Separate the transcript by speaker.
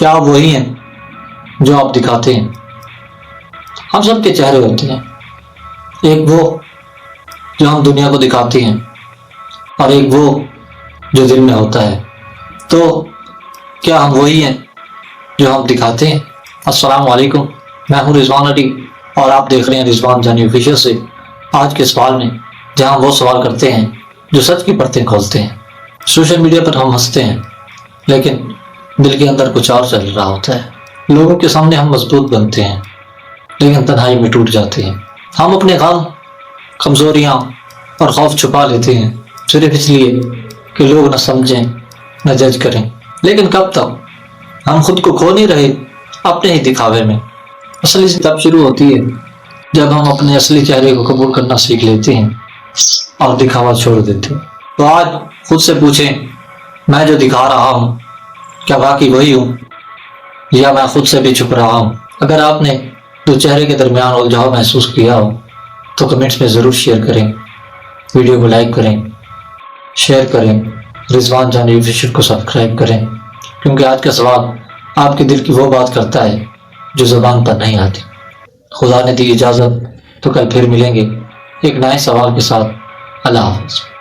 Speaker 1: کیا آپ وہی ہیں جو آپ دکھاتے ہیں؟ ہم سب کے چہرے ہوتے ہیں، ایک وہ جو ہم دنیا کو دکھاتے ہیں اور ایک وہ جو دل میں ہوتا ہے۔ تو کیا ہم وہی ہیں جو ہم دکھاتے ہیں؟ السلام علیکم، میں ہوں رضوان علی اور آپ دیکھ رہے ہیں رضوان جانی آفیشیل سے۔ آج کے سوال میں جہاں وہ سوال کرتے ہیں جو سچ کی پرتیں کھولتے ہیں۔ سوشل میڈیا پر ہم ہنستے ہیں لیکن دل کے اندر کچھ اور چل رہا ہوتا ہے۔ لوگوں کے سامنے ہم مضبوط بنتے ہیں لیکن تنہائی میں ٹوٹ جاتے ہیں۔ ہم اپنے غم، کمزوریاں اور خوف چھپا لیتے ہیں صرف اس لیے کہ لوگ نہ سمجھیں نہ جج کریں۔ لیکن کب تک؟ ہم خود کو کھو نہیں رہے اپنے ہی دکھاوے میں؟ اصلی سے تب شروع ہوتی ہے جب ہم اپنے اصلی چہرے کو قبول کرنا سیکھ لیتے ہیں اور دکھاوا چھوڑ دیتے ہیں۔ تو آج خود سے پوچھیں، میں جو دکھا رہا ہوں کیا واقعی وہی ہوں یا میں خود سے بھی چھپ رہا ہوں؟ اگر آپ نے دو چہرے کے درمیان الجھاؤ محسوس کیا ہو تو کمنٹس میں ضرور شیئر کریں، ویڈیو کو لائک کریں، شیئر کریں، رضوان جانی آفیشیل کو سبسکرائب کریں، کیونکہ آج کا سوال آپ کے دل کی وہ بات کرتا ہے جو زبان پر نہیں آتی۔ خدا نے دی اجازت تو کل پھر ملیں گے ایک نئے سوال کے ساتھ۔ اللہ حافظ۔